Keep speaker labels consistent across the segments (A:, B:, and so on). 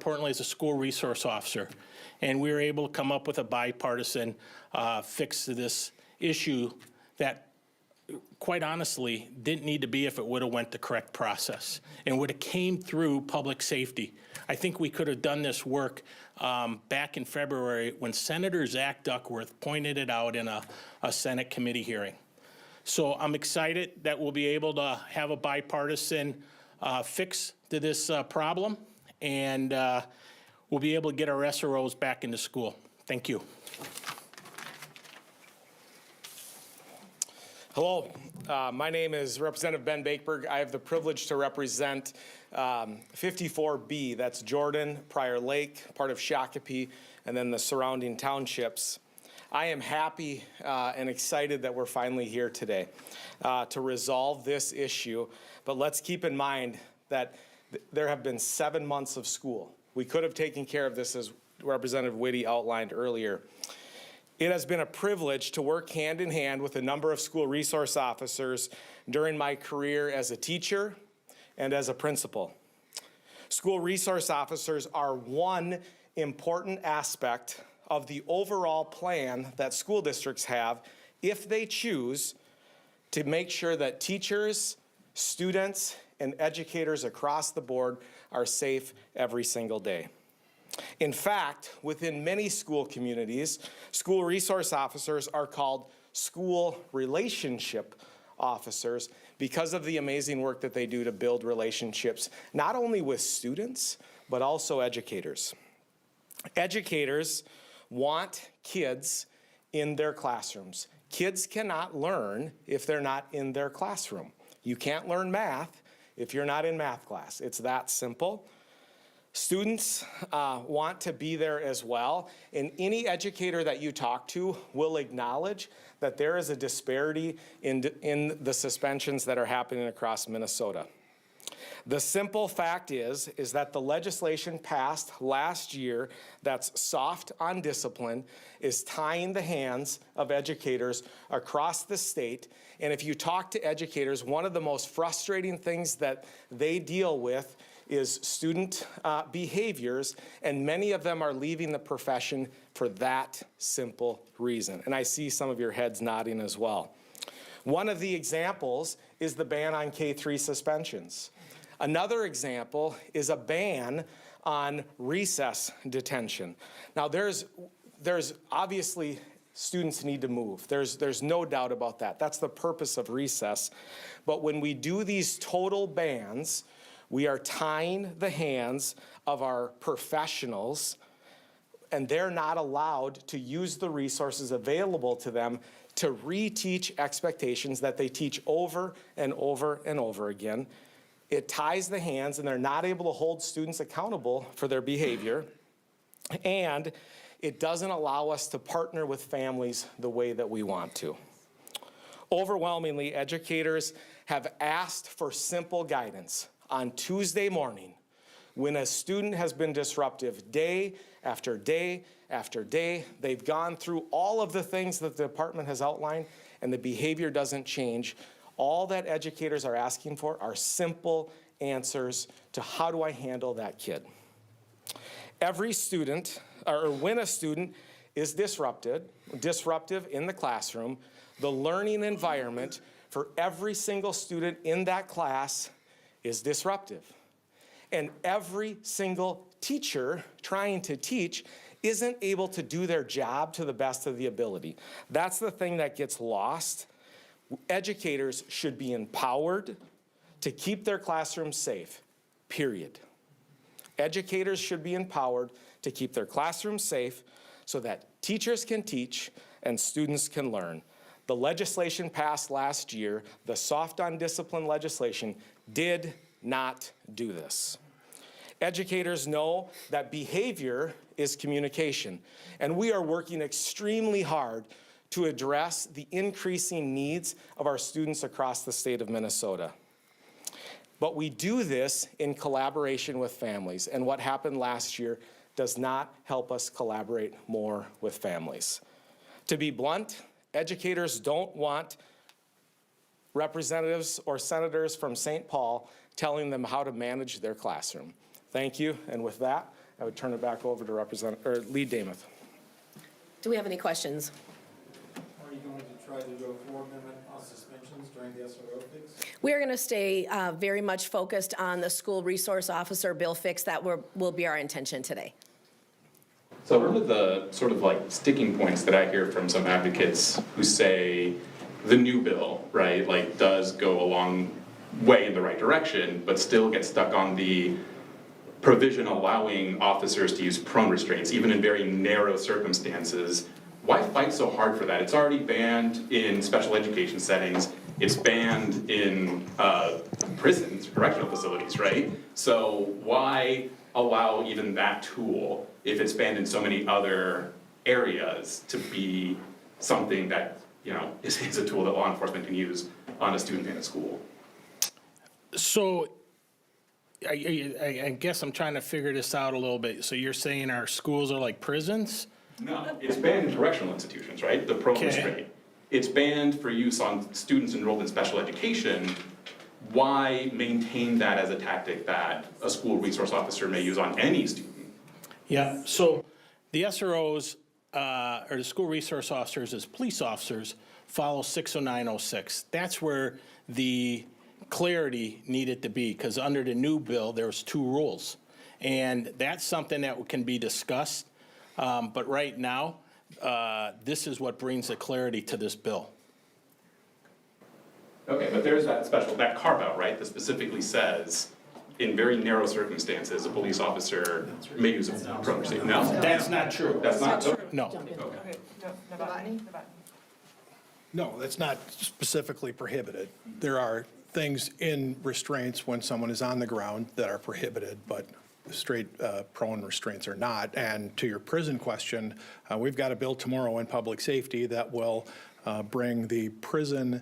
A: importantly, as a school resource officer. And we were able to come up with a bipartisan fix to this issue that, quite honestly, didn't need to be if it would have went the correct process and would have came through public safety. I think we could have done this work back in February when Senator Zach Duckworth pointed it out in a Senate committee hearing. So I'm excited that we'll be able to have a bipartisan fix to this problem, and we'll be able to get our SROs back into school. Thank you.
B: Hello, my name is Representative Ben Bakeberg. I have the privilege to represent 54B, that's Jordan, Prior Lake, part of Shakopee, and then the surrounding townships. I am happy and excited that we're finally here today to resolve this issue, but let's keep in mind that there have been 7 months of school. We could have taken care of this, as Representative Witte outlined earlier. It has been a privilege to work hand in hand with a number of school resource officers during my career as a teacher and as a principal. School resource officers are one important aspect of the overall plan that school districts have if they choose to make sure that teachers, students, and educators across the board are safe every single day. In fact, within many school communities, school resource officers are called school relationship officers because of the amazing work that they do to build relationships, not only with students, but also educators. Educators want kids in their classrooms. Kids cannot learn if they're not in their classroom. You can't learn math if you're not in math class. It's that simple. Students want to be there as well, and any educator that you talk to will acknowledge that there is a disparity in the suspensions that are happening across Minnesota. The simple fact is that the legislation passed last year that's soft on discipline is tying the hands of educators across the state. And if you talk to educators, one of the most frustrating things that they deal with is student behaviors, and many of them are leaving the profession for that simple reason. And I see some of your heads nodding as well. One of the examples is the ban on K-3 suspensions. Another example is a ban on recess detention. Now there's obviously students need to move. There's no doubt about that. That's the purpose of recess. But when we do these total bans, we are tying the hands of our professionals, and they're not allowed to use the resources available to them to reteach expectations that they teach over and over and over again. It ties the hands, and they're not able to hold students accountable for their behavior, and it doesn't allow us to partner with families the way that we want to. Overwhelmingly, educators have asked for simple guidance. On Tuesday morning, when a student has been disruptive day after day after day, they've gone through all of the things that the department has outlined, and the behavior doesn't change. All that educators are asking for are simple answers to how do I handle that kid. Every student, or when a student is disruptive in the classroom, the learning environment for every single student in that class is disruptive. And every single teacher trying to teach isn't able to do their job to the best of the ability. That's the thing that gets lost. Educators should be empowered to keep their classrooms safe, period. Educators should be empowered to keep their classrooms safe so that teachers can teach and students can learn. The legislation passed last year, the soft on discipline legislation, did not do this. Educators know that behavior is communication, and we are working extremely hard to address the increasing needs of our students across the state of Minnesota. But we do this in collaboration with families, and what happened last year does not help us collaborate more with families. To be blunt, educators don't want representatives or senators from St. Paul telling them how to manage their classroom. Thank you, and with that, I would turn it back over to Lead Demuth.
C: Do we have any questions?
D: Are you going to try to do a floor amendment on suspensions during the SRO fix?
C: We are going to stay very much focused on the school resource officer bill fix. That will be our intention today.
E: So one of the sort of like sticking points that I hear from some advocates who say the new bill, right, like does go a long way in the right direction, but still gets stuck on the provision allowing officers to use prone restraints, even in very narrow circumstances. Why fight so hard for that? It's already banned in special education settings. It's banned in prisons, correctional facilities, right? So why allow even that tool if it's banned in so many other areas to be something that, you know, is a tool that law enforcement can use on a student in a school?
A: So I guess I'm trying to figure this out a little bit. So you're saying our schools are like prisons?
E: No, it's banned in correctional institutions, right? The prone
A: Okay.
E: restraint. It's banned for use on students enrolled in special education. Why maintain that as a tactic that a school resource officer may use on any student?
A: Yeah, so the SROs, or the school resource officers as police officers, follow 60906. That's where the clarity needed to be, because under the new bill, there's 2 rules. And that's something that can be discussed, but right now, this is what brings the clarity to this bill.
E: Okay, but there's that carve out, right, that specifically says, in very narrow circumstances, a police officer may use a prone restraint. No?
A: That's not true.
E: That's not true?
A: No.
E: Okay.
D: No, that's not specifically prohibited. There are things in restraints when someone is on the ground that are prohibited, but straight prone restraints are not. And to your prison question, we've got a bill tomorrow in public safety that will bring the prison,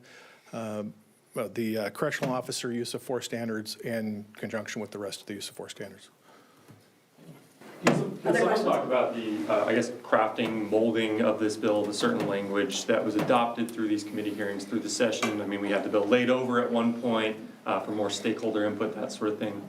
D: the correctional officer use of force standards in conjunction with the rest of the use of force standards.
F: Can someone talk about the, I guess, crafting, molding of this bill, the certain language that was adopted through these committee hearings, through the session? I mean, we had the bill laid over at one point for more stakeholder input, that sort of thing.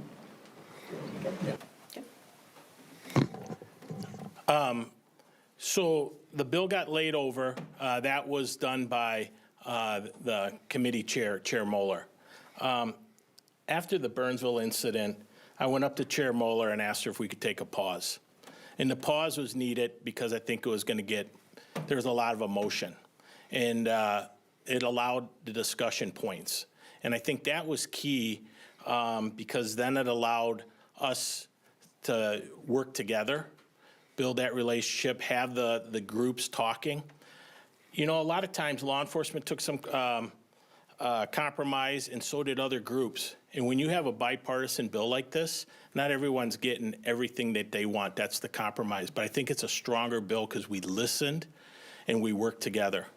A: So the bill got laid over. That was done by the committee chair, Chair Moeller. After the Burnsville incident, I went up to Chair Moeller and asked her if we could take a pause. And the pause was needed because I think it was going to get, there was a lot of emotion. And it allowed the discussion points. And I think that was key because then it allowed us to work together, build that relationship, have the groups talking. You know, a lot of times law enforcement took some compromise, and so did other groups. And when you have a bipartisan bill like this, not everyone's getting everything that they want. That's the compromise. But I think it's a stronger bill because we listened and we worked together.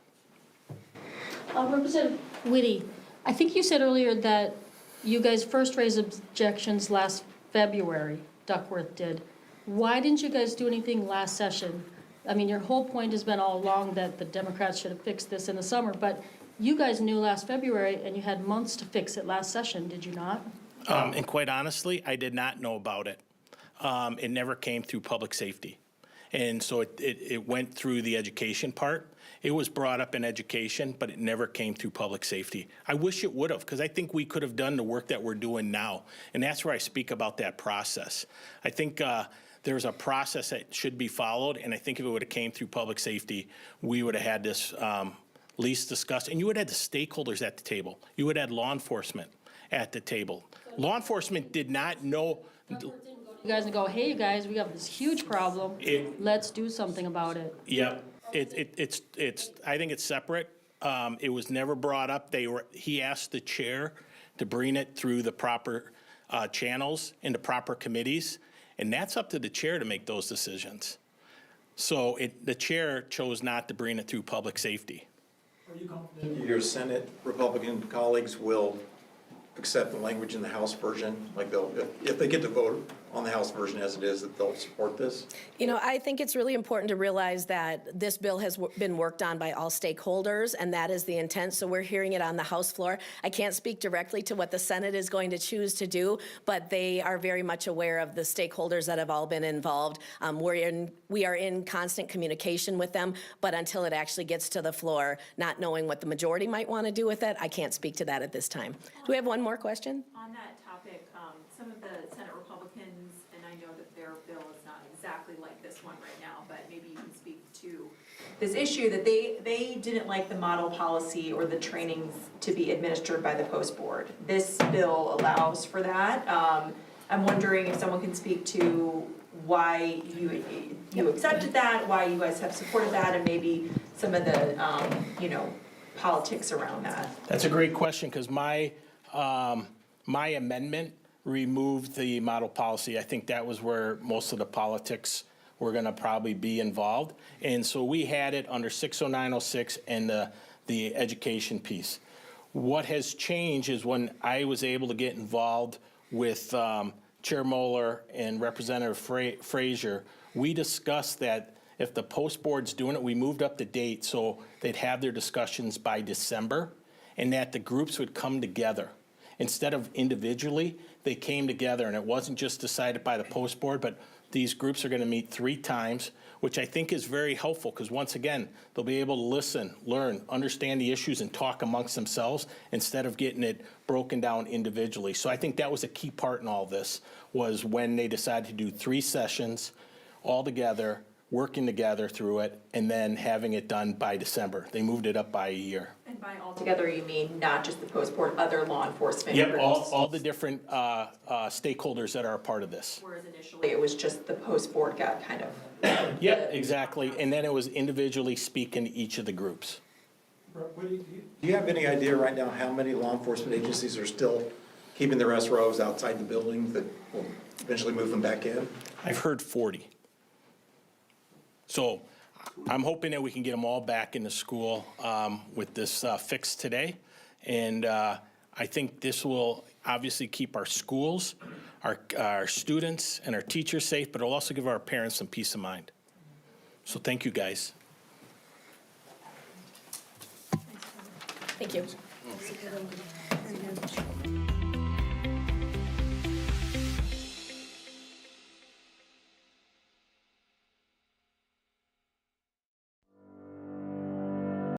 G: Representative Witte, I think you said earlier that you guys first raised objections last February, Duckworth did. Why didn't you guys do anything last session? I mean, your whole point has been all along that the Democrats should have fixed this in the summer, but you guys knew last February and you had months to fix it last session, did you not?
A: And quite honestly, I did not know about it. It never came through public safety. And so it went through the education part. It was brought up in education, but it never came through public safety. I wish it would have, because I think we could have done the work that we're doing now. And that's where I speak about that process. I think there's a process that should be followed, and I think if it would have came through public safety, we would have had this least discussed, and you would have had the stakeholders at the table. You would have had law enforcement at the table. Law enforcement did not know.
G: You guys and go, hey, you guys, we have this huge problem. Let's do something about it.
A: Yeah, it's. I think it's separate. It was never brought up. He asked the chair to bring it through the proper channels into proper committees, and that's up to the chair to make those decisions. So the chair chose not to bring it through public safety.
H: Are you confident your Senate Republican colleagues will accept the language in the House version? Like if they get to vote on the House version as it is, that they'll support this?
C: You know, I think it's really important to realize that this bill has been worked on by all stakeholders, and that is the intent, so we're hearing it on the House floor. I can't speak directly to what the Senate is going to choose to do, but they are very much aware of the stakeholders that have all been involved. We are in constant communication with them, but until it actually gets to the floor, not knowing what the majority might want to do with it, I can't speak to that at this time. Do we have one more question?
I: On that topic, some of the Senate Republicans, and I know that their bill is not exactly like this one right now, but maybe you can speak to this issue that they didn't like the model policy or the trainings to be administered by the post board. This bill allows for that. I'm wondering if someone can speak to why you accepted that, why you guys have supported that, and maybe some of the, politics around that.
A: That's a great question, because my amendment removed the model policy. I think that was where most of the politics were going to probably be involved. And so we had it under 60906 and the education piece. What has changed is when I was able to get involved with Chair Moeller and Representative Frazier, we discussed that if the post board's doing it, we moved up the date so they'd have their discussions by December, and that the groups would come together. Instead of individually, they came together, and it wasn't just decided by the post board, but these groups are going to meet 3 times, which I think is very helpful, because once again, they'll be able to listen, learn, understand the issues, and talk amongst themselves instead of getting it broken down individually. So I think that was a key part in all this, was when they decided to do 3 sessions all together, working together through it, and then having it done by December. They moved it up by a year.
I: And by all together, you mean not just the post board, other law enforcement
A: Yep,
I: groups?
A: all the different stakeholders that are a part of this.
I: Whereas initially it was just the post board got kind of.
A: Yep, exactly. And then it was individually speaking to each of the groups.
H: Do you have any idea right now how many law enforcement agencies are still keeping their SROs outside the building that will eventually move them back in?
A: I've heard 40. So I'm hoping that we can get them all back into school with this fix today. And I think this will obviously keep our schools, our students, and our teachers safe, but it'll also give our parents some peace of mind. So thank you, guys.
C: Thank you.